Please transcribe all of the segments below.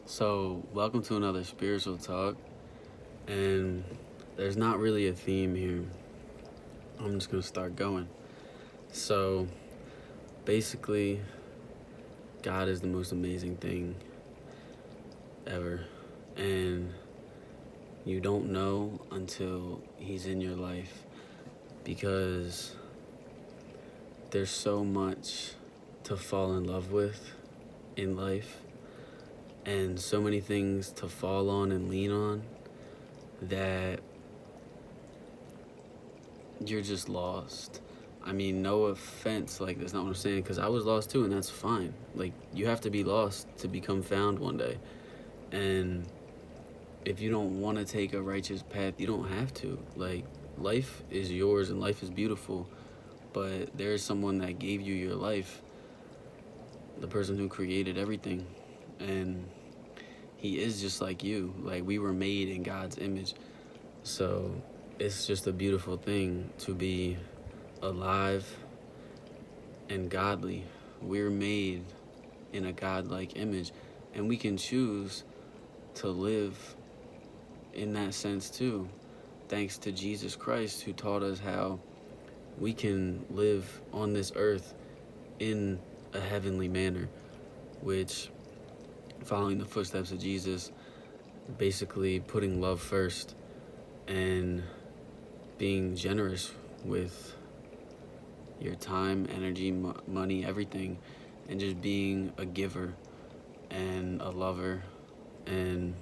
So, welcome to another spiritual talk. And there's not really a theme here. I'm just going to start going. So, basically, God is the most amazing thing ever. And you don't know until He's in your life because there's so much to fall in love with in life and so many things to fall on and lean on that you're just lost. I mean, no offense, like, that's not what I'm saying, because I was lost too, and that's fine. Like, you have to be lost to become found one day. And if you don't want to take a righteous path, you don't have to. Like, life is yours and life is beautiful, but there is someone that gave you your life, the person who created everything. And he is just like you. Like, we were made in God's image. So it's just a beautiful thing to be alive and godly. We're made in a godlike image, and we can choose to live in that sense too, thanks to Jesus Christ, who taught us how we can live on this earth in a heavenly manner, which, following the footsteps of Jesus, basically putting love first and being generous with your time, energy, money, everything, and just being a giver and a lover. And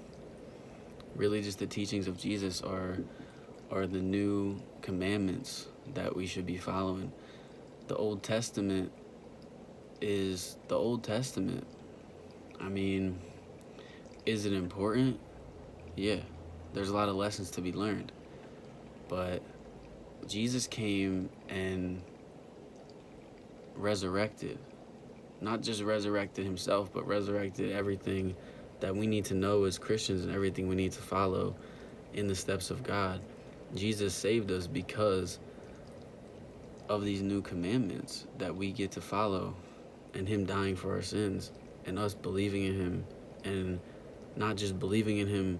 really just the teachings of Jesus are the new commandments that we should be following. The Old Testament is the Old Testament. I mean, is it important? Yeah, there's a lot of lessons to be learned. But Jesus came and resurrected. Not just resurrected himself, but resurrected everything that we need to know as Christians and everything we need to follow in the steps of God. Jesus saved us because of these new commandments that we get to follow, and him dying for our sins, and us believing in him, and not just believing in him,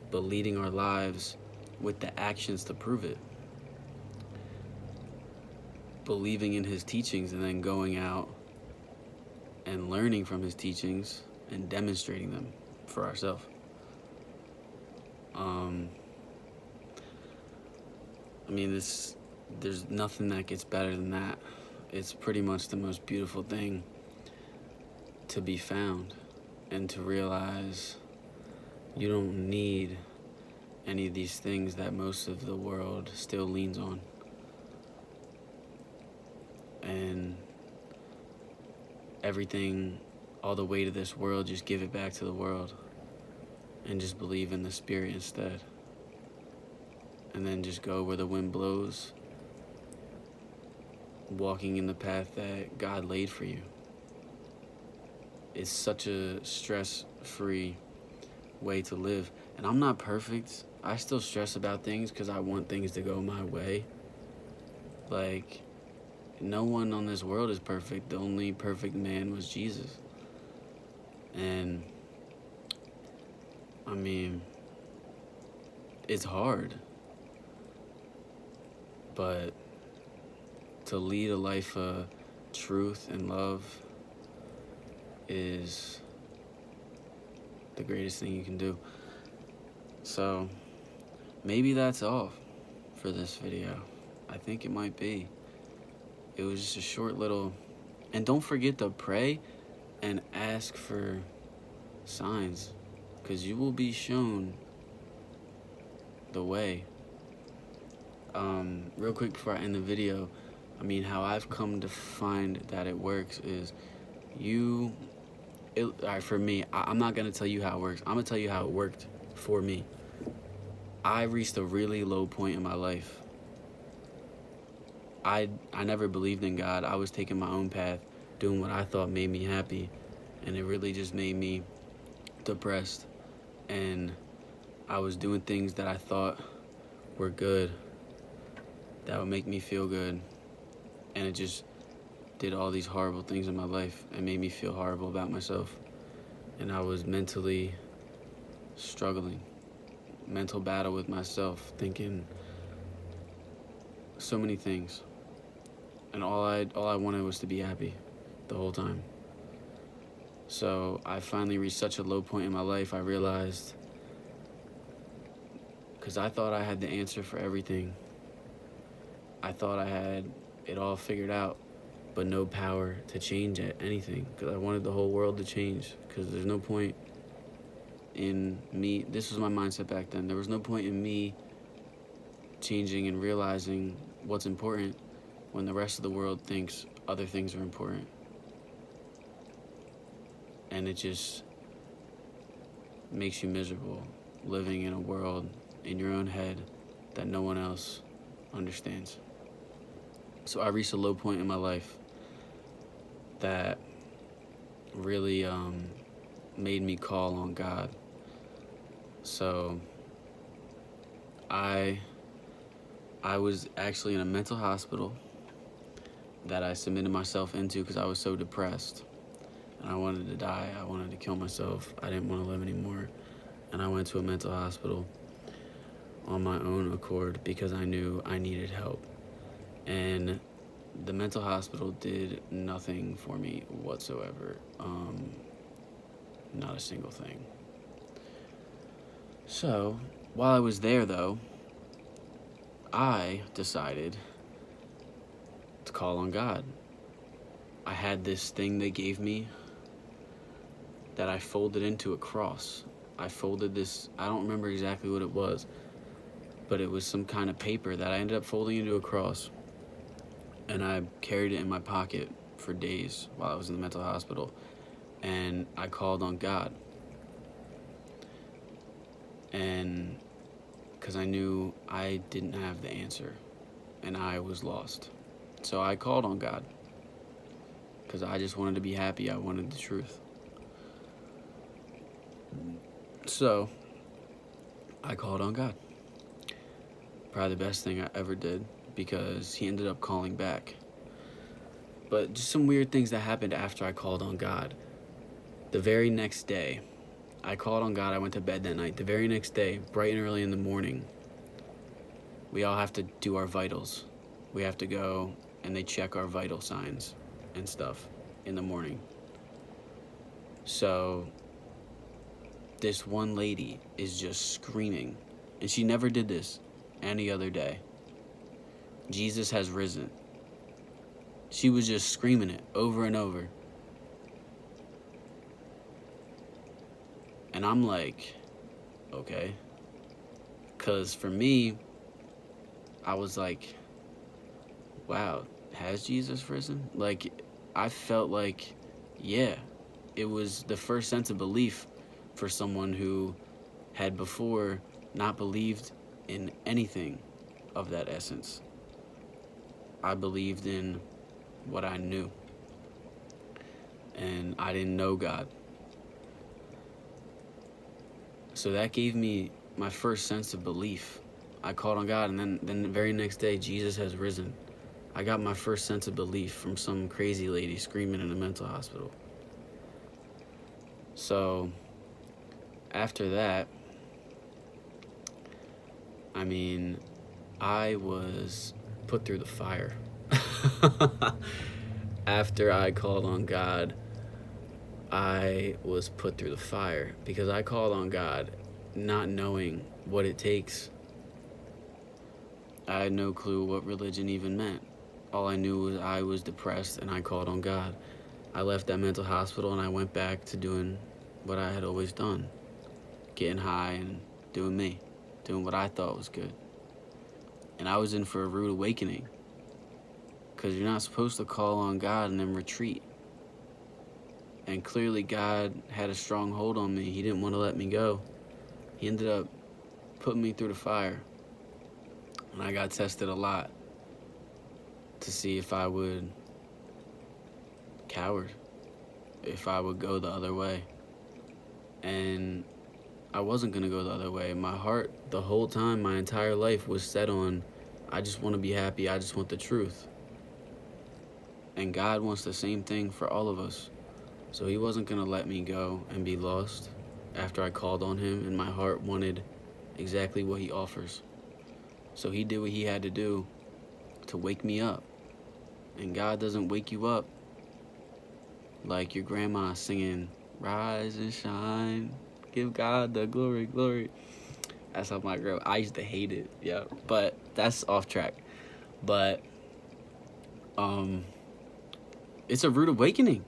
but leading our lives with the actions to prove it. Believing in his teachings and then going out and learning from his teachings and demonstrating them for ourselves. I mean, there's nothing that gets better than that. It's pretty much the most beautiful thing to be found and to realize you don't need any of these things that most of the world still leans on. And everything, all the weight of this world, just give it back to the world and just believe in the Spirit instead. And then just go where the wind blows, walking in the path that God laid for you. It's such a stress-free way to live. And I'm not perfect. I still stress about things because I want things to go my way. Like, no one on this world is perfect. The only perfect man was Jesus. And, I mean, it's hard. But to lead a life of truth and love is the greatest thing you can do. So maybe that's all for this video. I think it might be. It was just a short little, and don't forget to pray and ask for signs, because you will be shown the way. Real quick before I end the video, I mean, how I've come to find that it works is all right, for me, I'm not going to tell you how it works. I'm going to tell you how it worked for me. I reached a really low point in my life. I never believed in God. I was taking my own path, doing what I thought made me happy, and it really just made me depressed. And I was doing things that I thought were good, that would make me feel good, and it just did all these horrible things in my life and made me feel horrible about myself. And I was mentally struggling, mental battle with myself, thinking so many things. And all I wanted was to be happy the whole time. So I finally reached such a low point in my life. I realized, because I thought I had the answer for everything. I thought I had it all figured out, but no power to change anything, because I wanted the whole world to change, because there's no point in me. This was my mindset back then. There was no point in me changing and realizing what's important when the rest of the world thinks other things are important. And it just makes you miserable living in a world in your own head that no one else understands. So I reached a low point in my life that really made me call on God. So I was actually in a mental hospital that I submitted myself into because I was so depressed. And I wanted to die. I wanted to kill myself. I didn't want to live anymore. And I went to a mental hospital on my own accord because I knew I needed help. And the mental hospital did nothing for me whatsoever. Not a single thing. So, while I was there, though, I decided to call on God. I had this thing they gave me that I folded into a cross. I folded this, I don't remember exactly what it was, but it was some kind of paper that I ended up folding into a cross. And I carried it in my pocket for days while I was in the mental hospital. And I called on God. And because I knew I didn't have the answer and I was lost. So I called on God because I just wanted to be happy. I wanted the truth. So I called on God. Probably the best thing I ever did, because he ended up calling back. But just some weird things that happened after I called on God. The very next day, I called on God. I went to bed that night. The very next day, bright and early in the morning, we all have to do our vitals. We have to go and they check our vital signs and stuff in the morning. So this one lady is just screaming, and she never did this any other day. Jesus has risen. She was just screaming it over and over. And I'm like, okay. Because for me, I was like, wow, has Jesus risen? Like, I felt like, yeah, it was the first sense of belief for someone who had before not believed in anything of that essence. I believed in what I knew. And I didn't know God. So that gave me my first sense of belief. I called on God, and then the very next day, Jesus has risen. I got my first sense of belief from some crazy lady screaming in a mental hospital. So after that, I was put through the fire. After I called on God, I was put through the fire because I called on God not knowing what it takes. I had no clue what religion even meant. All I knew was I was depressed and I called on God. I left that mental hospital and I went back to doing what I had always done. Getting high and doing me. Doing what I thought was good. And I was in for a rude awakening. Because you're not supposed to call on God and then retreat. And clearly God had a strong hold on me. He didn't want to let me go. He ended up putting me through the fire. And I got tested a lot to see if I would coward, if I would go the other way. And I wasn't going to go the other way. My heart, the whole time, my entire life was set on, I just want to be happy. I just want the truth. And God wants the same thing for all of us. So he wasn't going to let me go and be lost. after I called on him, and my heart wanted exactly what he offers. So he did what he had to do to wake me up. And God doesn't wake you up like your grandma singing, "Rise and shine, give God the glory, glory." That's how my girl, I used to hate it, yeah. But that's off track. But it's a rude awakening.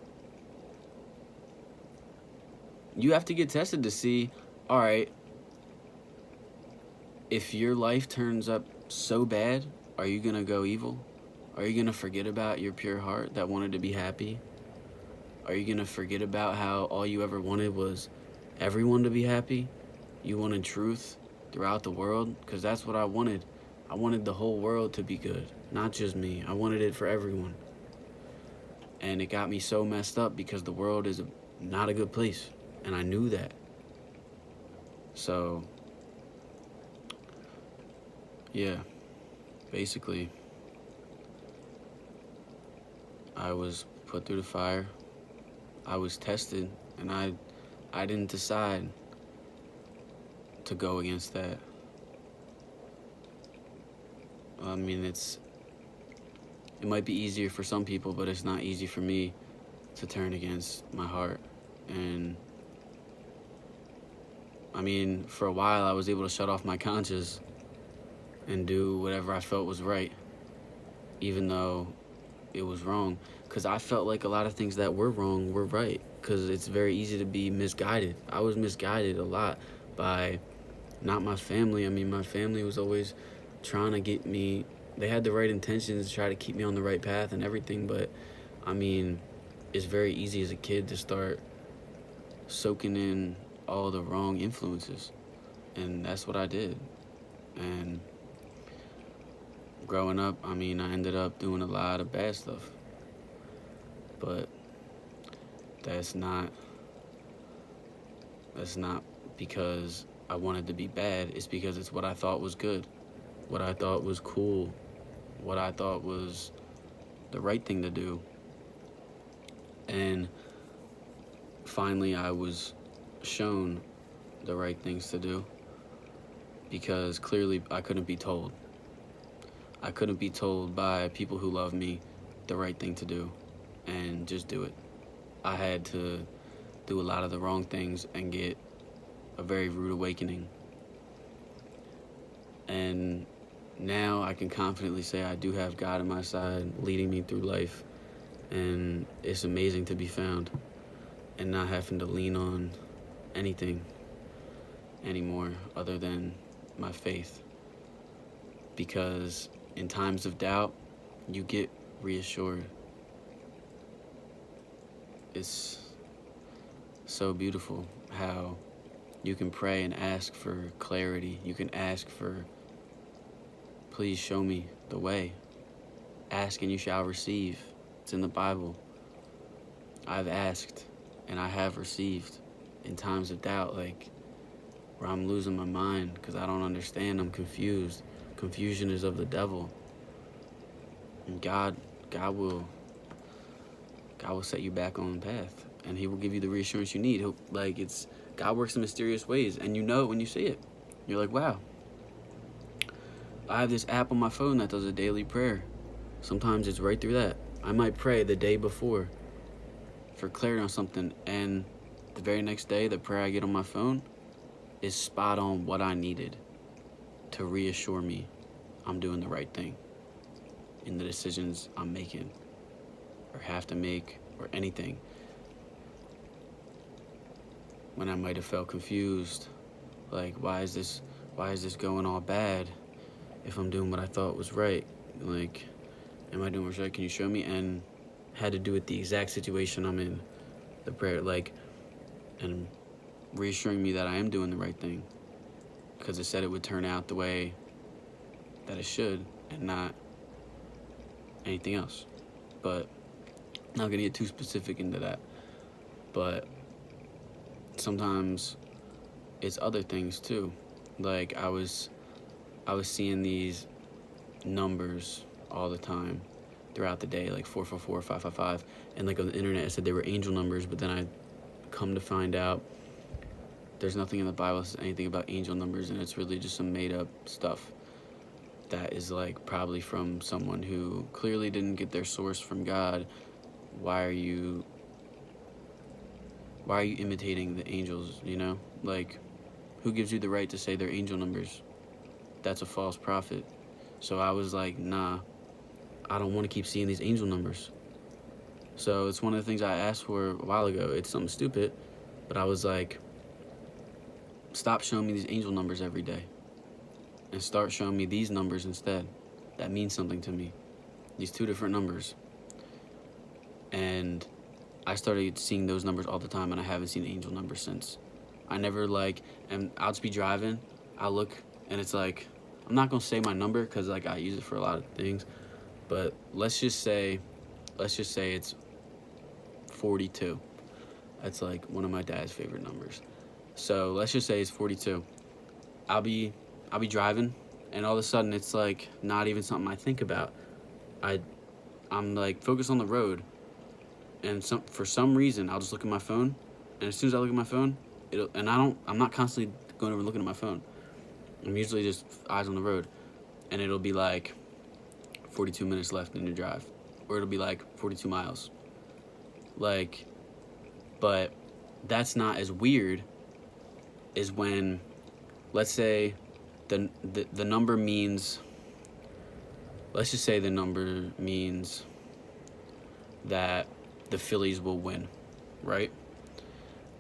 You have to get tested to see, all right, if your life turns up so bad, are you going to go evil? Are you going to forget about your pure heart that wanted to be happy? Are you going to forget about how all you ever wanted was everyone to be happy? You wanted truth throughout the world? Because that's what I wanted. I wanted the whole world to be good, not just me. I wanted it for everyone. And it got me so messed up because the world is not a good place. And I knew that. So, yeah, basically, I was put through the fire. I was tested, and I didn't decide to go against that. I mean, it might be easier for some people, but it's not easy for me to turn against my heart. And I mean, for a while I was able to shut off my conscience and do whatever I felt was right, even though it was wrong. Because I felt like a lot of things that were wrong were right, because it's very easy to be misguided. I was misguided a lot by not my family. I mean, my family was always trying to get me, they had the right intentions to try to keep me on the right path and everything, but I mean, it's very easy as a kid to start soaking in all the wrong influences, and that's what I did. And growing up, I mean, I ended up doing a lot of bad stuff, but that's not because I wanted to be bad. It's because it's what I thought was good, what I thought was cool, what I thought was the right thing to do. And finally I was shown the right things to do, because clearly I couldn't be told. I couldn't be told by people who love me the right thing to do and just do it. I had to do a lot of the wrong things and get a very rude awakening. And now I can confidently say I do have God on my side leading me through life, and it's amazing to be found and not having to lean on anything anymore other than my faith. Because in times of doubt, you get reassured. It's so beautiful how you can pray and ask for clarity. You can ask for, please show me the way. Ask and you shall receive. It's in the Bible. I've asked and I have received in times of doubt, like where I'm losing my mind because I don't understand. I'm confused. Confusion is of the devil. And God will set you back on the path, and He will give you the reassurance you need. God works in mysterious ways, and you know it when you see it. You're like, wow. I have this app on my phone that does a daily prayer. Sometimes it's right through that. I might pray the day before for clarity on something, and the very next day, the prayer I get on my phone is spot on what I needed to reassure me I'm doing the right thing in the decisions I'm making or have to make or anything. When I might have felt confused, like why is this going all bad if I'm doing what I thought was right? Like, am I doing what's right? Can you show me? And had to do with the exact situation I'm in, the prayer, and reassuring me that I am doing the right thing, because it said it would turn out the way that it should and not anything else. But I'm not gonna get too specific into that. But sometimes it's other things too. Like I was seeing these numbers all the time throughout the day, like 444, 555, and like on the internet it said they were angel numbers, but then I come to find out There's nothing in the Bible that says anything about angel numbers, and it's really just some made up stuff that is like probably from someone who clearly didn't get their source from God. Why are you imitating the angels, you know? Like, who gives you the right to say they're angel numbers? That's a false prophet. So I was like, nah, I don't want to keep seeing these angel numbers. So it's one of the things I asked for a while ago. It's something stupid, but I was like, stop showing me these angel numbers every day and start showing me these numbers instead. That means something to me. These two different numbers. And I started seeing those numbers all the time, and I haven't seen angel numbers since. I never and I'll just be driving, I'll look, and it's like, I'm not gonna say my number because like I use it for a lot of things, but let's just say it's 42. That's like one of my dad's favorite numbers. So let's just say it's 42. I'll be driving, and all of a sudden it's like not even something I think about. I'm like focused on the road, and for some reason I'll just look at my phone, and as soon as I look at my phone, I'm not constantly going over and looking at my phone. I'm usually just eyes on the road, and it'll be like 42 minutes left in your drive, or it'll be like 42 miles. Like, but that's not as weird as when, let's say, the number means. Let's just say the number means that the Phillies will win, right?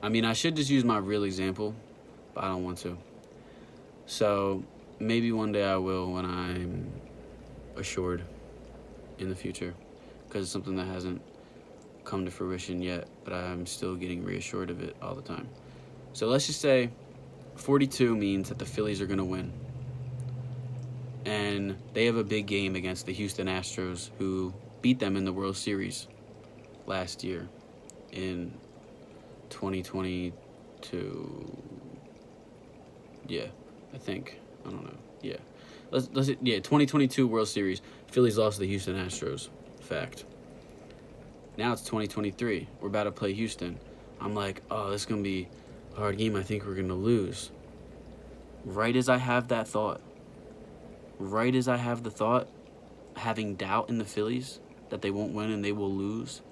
I mean, I should just use my real example, but I don't want to. So maybe one day I will when I'm assured in the future, because it's something that hasn't come to fruition yet, but I'm still getting reassured of it all the time. So let's just say 42 means that the Phillies are going to win. And they have a big game against the Houston Astros, who beat them in the World Series last year in 2022. Yeah, I think. I don't know. Yeah. Let's 2022 World Series. Phillies lost to the Houston Astros. Fact. Now it's 2023. We're about to play Houston. I'm like, oh, this is going to be a hard game. I think we're going to lose. Right as I have that thought, having doubt in the Phillies that they won't win and they will lose,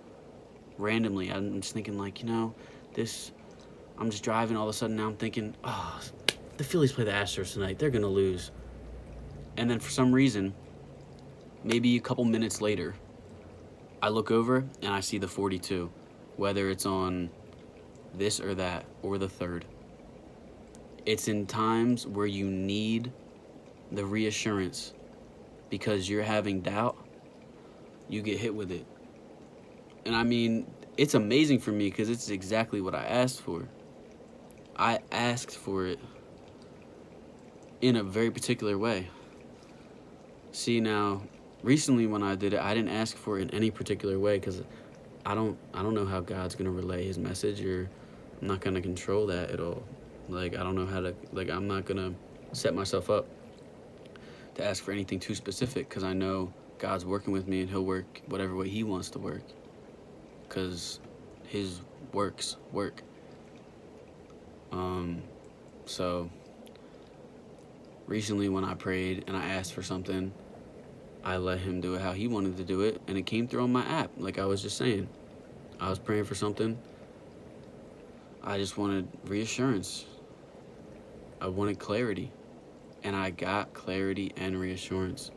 randomly, I'm just thinking like, I'm just driving, all of a sudden now I'm thinking, oh, the Phillies play the Astros tonight. They're going to lose. And then for some reason, maybe a couple minutes later, I look over and I see the 42, whether it's on this or that or the third. It's in times where you need the reassurance because you're having doubt, you get hit with it. And I mean, it's amazing for me because it's exactly what I asked for. I asked for it in a very particular way. See, now, recently when I did it, I didn't ask for it in any particular way because I don't know how God's going to relay his message, or I'm not going to control that at all. Like, I don't know how to, I'm not going to set myself up to ask for anything too specific because I know God's working with me and he'll work whatever way he wants to work because his works work. So recently when I prayed and I asked for something, I let him do it how he wanted to do it, and it came through on my app. Like I was just saying, I was praying for something. I just wanted reassurance. I wanted clarity. And I got clarity and reassurance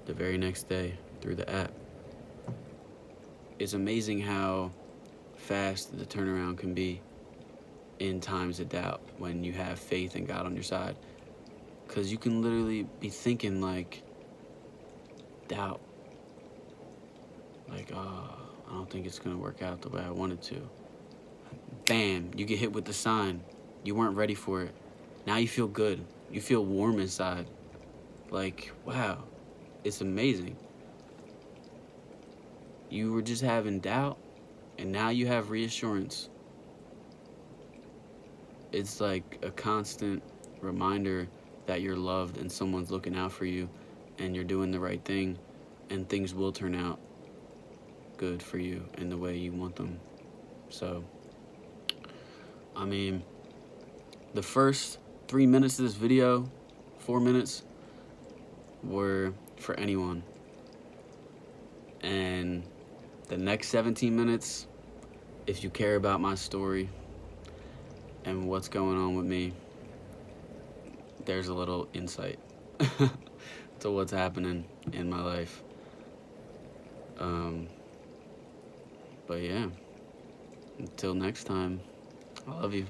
the very next day through the app. It's amazing how fast the turnaround can be in times of doubt when you have faith in God on your side. Because you can literally be thinking like, doubt. Like, I don't think it's going to work out the way I wanted to. Bam, you get hit with the sign. You weren't ready for it. Now you feel good. You feel warm inside. Like, wow, it's amazing. You were just having doubt, and now you have reassurance. It's like a constant reminder that you're loved and someone's looking out for you and you're doing the right thing, and things will turn out good for you in the way you want them. So, I mean, The first 3 minutes of this video, 4 minutes, were for anyone. And the next 17 minutes, if you care about my story and what's going on with me, there's a little insight to what's happening in my life. But yeah, until next time, I love you.